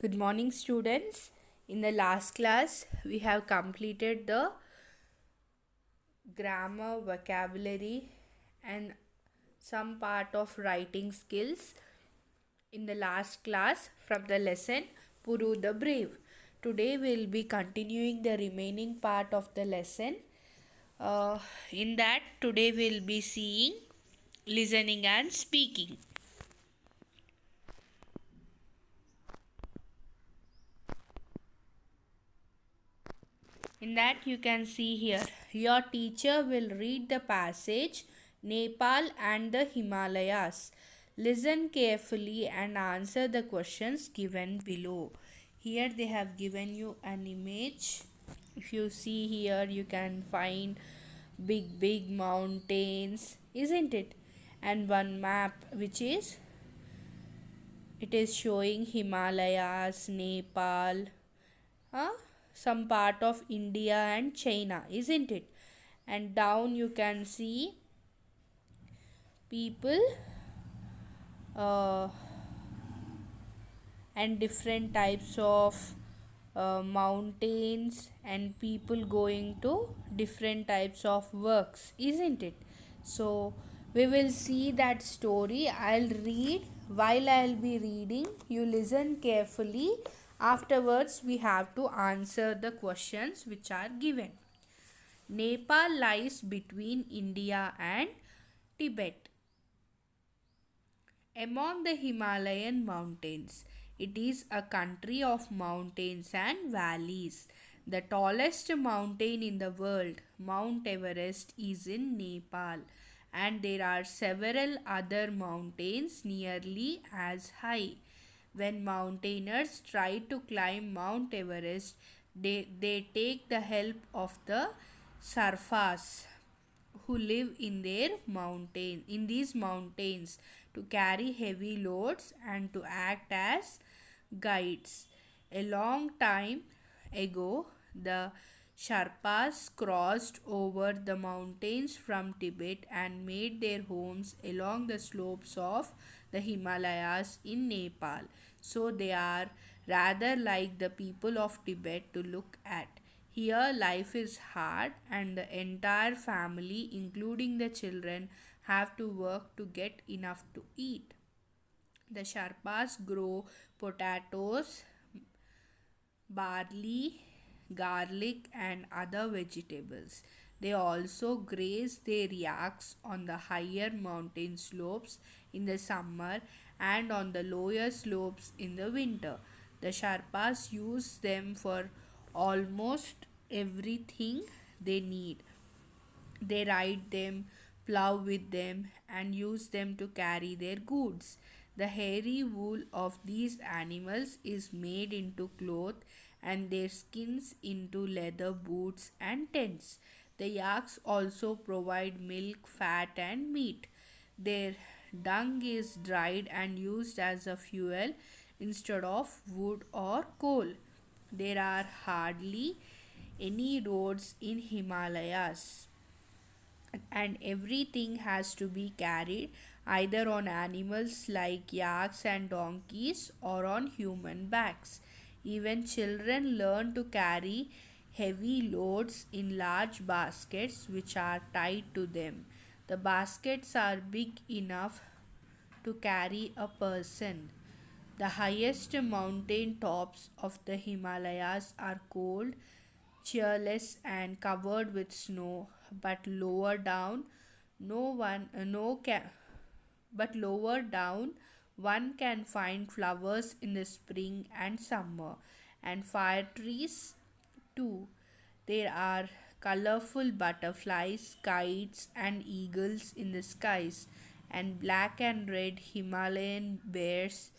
Good morning, students. In the last class, we have completed the grammar, vocabulary, and some part of writing skills in the last class from the lesson Puru the Brave. Today, we will be continuing the remaining part of the lesson. In that, today we will be seeing listening and speaking. In that you can see here, your teacher will read the passage Nepal and the Himalayas. Listen carefully and answer the questions given below. Here they have given you an image. If you see here, you can find big mountains, isn't it? And one map which is it is showing Himalayas, Nepal, uh, some part of India and China, isn't it? And down you can see people uh, and different types of mountains and people going to different types of works, isn't it? So we will see that story. I'll read. While I'll be reading, you listen carefully. Afterwards we have to answer the questions which are given. Nepal lies between India and Tibet. Among the Himalayan mountains, it is a country of mountains and valleys. The tallest mountain in the world, Mount Everest, is in Nepal, and there are several other mountains nearly as high. When mountaineers try to climb Mount Everest, they take the help of the Sarfas who live in these mountains to carry heavy loads and to act as guides. A long time ago, the Sherpas crossed over the mountains from Tibet and made their homes along the slopes of the Himalayas in Nepal. So they are rather like the people of Tibet to look at. Here, life is hard, and the entire family, including the children, have to work to get enough to eat. The Sherpas grow potatoes, barley, garlic, and other vegetables. They also graze their yaks on the higher mountain slopes in the summer and on the lower slopes in the winter. The Sherpas use them for almost everything they need. They ride them, plow with them, and use them to carry their goods. The hairy wool of these animals is made into cloth and their skins into leather boots and tents. The yaks also provide milk, fat, and meat. Their dung is dried and used as a fuel instead of wood or coal. There are hardly any roads in Himalayas, and everything has to be carried either on animals like yaks and donkeys or on human backs. Even children learn to carry heavy loads in large baskets which are tied to them. The baskets are big enough to carry a person. The highest mountain tops of the Himalayas are cold, cheerless, and covered with snow, but lower down, no one no can but lower down one can find flowers in the spring and summer, and fire trees too. There are colorful butterflies, kites, and eagles in the skies, and black and red Himalayan bears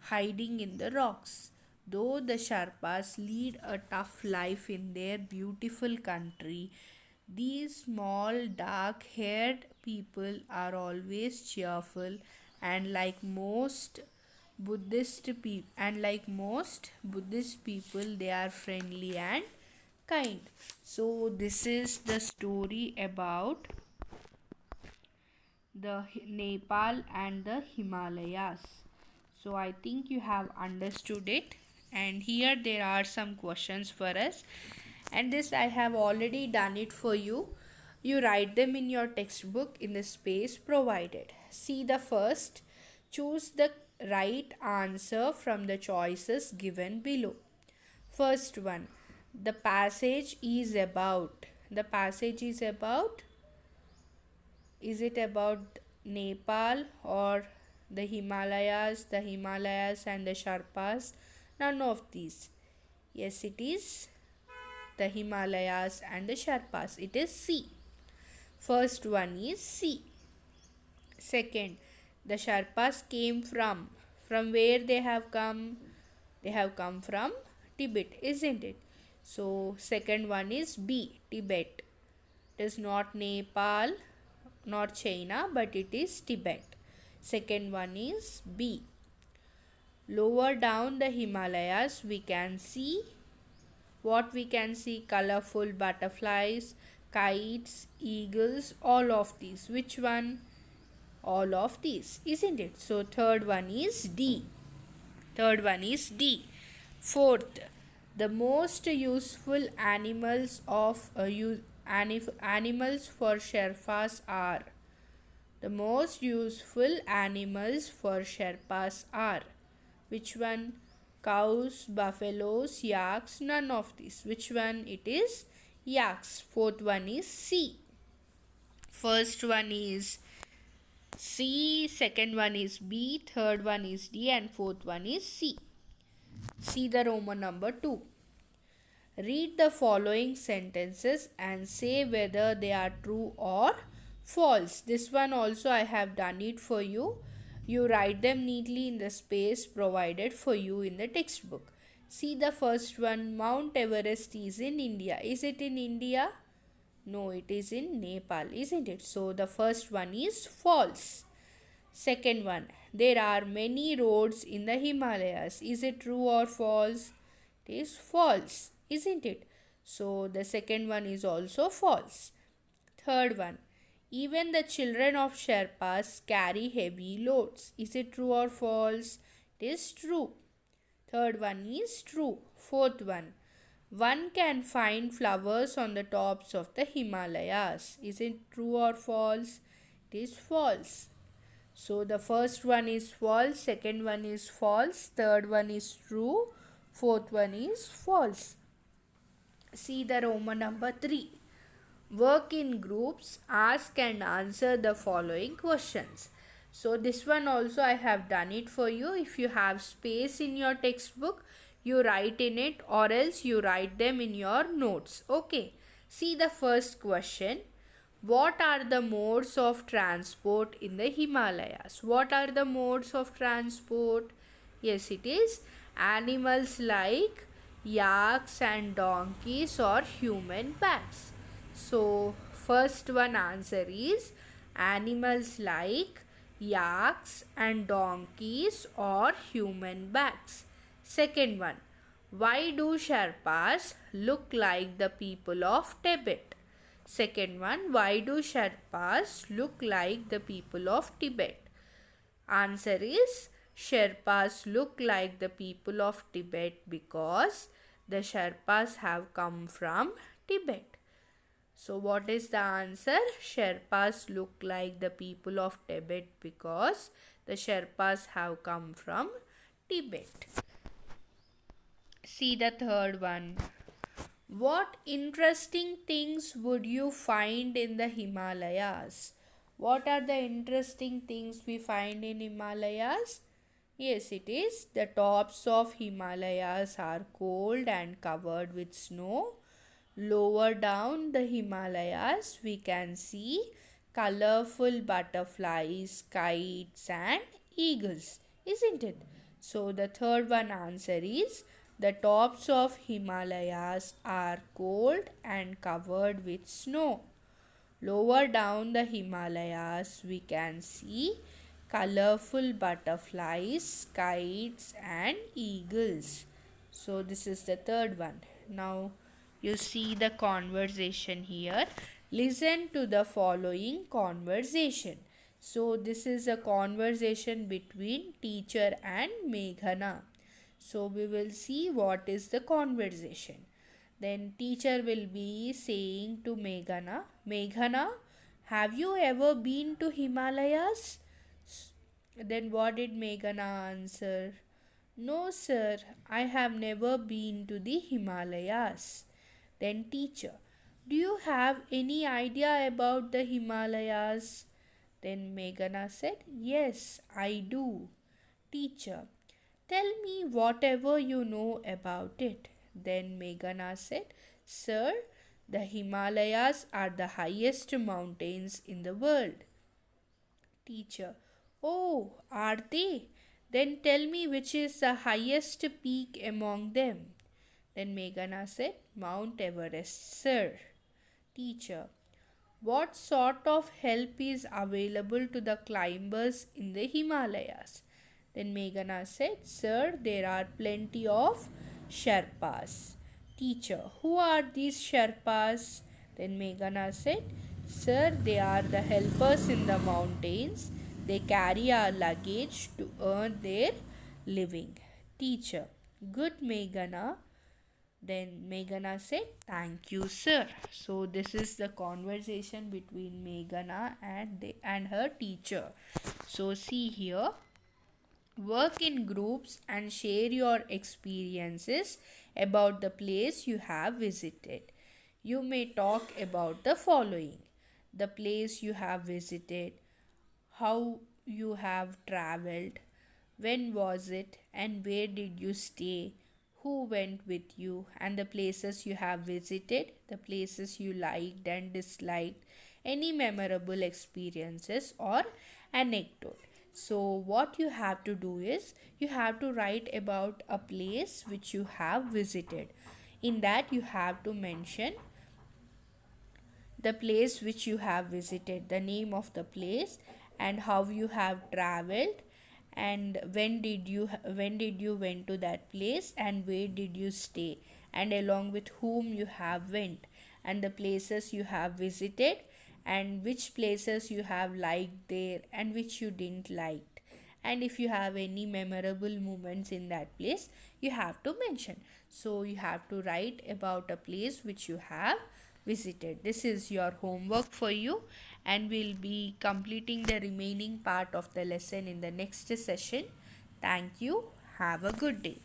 hiding in the rocks. Though the Sherpas lead a tough life in their beautiful country, these small dark haired people are always cheerful, and like most Buddhist people, they are friendly and kind. So this is the story about the Nepal and the Himalayas. So I think you have understood it. And here there are some questions for us, and this I have already done it for you. You write them in your textbook in the space provided. See the first. Choose the right answer from the choices given below. First one, the passage is about. The passage is it about Nepal or the Himalayas, and the Sherpas? None of these. Yes, it is the Himalayas and the Sherpas. It is C. First one is C. Second, the Sherpas came from. From where they have come? They have come from Tibet, isn't it? So, second one is B. Tibet. It is not Nepal, not China, but it is Tibet. Second one is B. Lower down the Himalayas, we can see what we can see: colorful butterflies, kites, eagles, all of these. Which one? All of these, isn't it? So, third one is D. Third one is D. Fourth, the most useful animals animals for Sherpas are. The most useful animals for Sherpas are. Which one? Cows, buffaloes, yaks, none of these. Which one it is? Yaks. Fourth one is C. First one is C, second one is B, third one is D, and fourth one is C. See the Roman number 2. Read the following sentences and say whether they are true or false. This one also I have done it for you. You write them neatly in the space provided for you in the textbook. See the first one. Mount Everest is in India. Is it in India? No, it is in Nepal, isn't it? So the first one is false. Second one, there are many roads in the Himalayas. Is it true or false? It is false, isn't it? So the second one is also false. Third one, even the children of Sherpas carry heavy loads. Is it true or false? It is true. Third one is true. Fourth one can find flowers on the tops of the Himalayas. Is it true or false? It is false. So the first one is false, second one is false, third one is true, fourth one is false. See the Roman number 3. Work in groups, ask and answer the following questions. So this one also I have done it for you. If you have space in your textbook, you write in it, or else you write them in your notes. Okay. See the first question. What are the modes of transport in the Himalayas? What are the modes of transport? Yes, it is animals like yaks and donkeys or human bats. So, first one answer is animals like yaks and donkeys or human bats. Second one, why do Sherpas look like the people of Tibet? Second one, why do Sherpas look like the people of Tibet? Answer is Sherpas look like the people of Tibet because the Sherpas have come from Tibet. So what is the answer? Sherpas look like the people of Tibet because the Sherpas have come from Tibet. See the third one. What interesting things would you find in the Himalayas? What are the interesting things we find in Himalayas? Yes, it is. The tops of Himalayas are cold and covered with snow. Lower down the Himalayas, we can see colorful butterflies, kites, and eagles, isn't it? So, the third one answer is the tops of Himalayas are cold and covered with snow. Lower down the Himalayas, we can see colorful butterflies, kites, and eagles. So, this is the third one. Now, you see the conversation here. Listen to the following conversation. So, this is a conversation between teacher and Meghana. So we will see what is the conversation. Then teacher will be saying to Meghana, have you ever been to Himalayas? Then what did Meghana answer? No, sir, I have never been to the Himalayas. Then teacher, do you have any idea about the Himalayas? Then Meghana said, yes, I do. Teacher, tell me whatever you know about it. Then Meghana said, sir, the Himalayas are the highest mountains in the world. Teacher, oh, are they? Then tell me which is the highest peak among them. Then Meghana said, Mount Everest, sir. Teacher, what sort of help is available to the climbers in the Himalayas? Then Meghana said, sir, there are plenty of Sherpas. Teacher, who are these Sherpas? Then Meghana said, sir, they are the helpers in the mountains. They carry our luggage to earn their living. Teacher, good Meghana. Then Meghana said, thank you, sir. So, this is the conversation between Meghana and her teacher. So, see here, work in groups and share your experiences about the place you have visited. You may talk about the following: the place you have visited, how you have traveled, when was it, and where did you stay, who went with you, and the places you have visited, the places you liked and disliked, any memorable experiences or anecdote. So, what you have to do is you have to write about a place which you have visited. In that, you have to mention the place which you have visited, the name of the place, and how you have traveled, and when did you went to that place, and where did you stay, and along with whom you have went, and the places you have visited, and which places you have liked there and which you didn't like, and if you have any memorable moments in that place, you have to mention. So you have to write about a place which you have visited. This is your homework for you, and we'll be completing the remaining part of the lesson in the next session. Thank you. Have a good day.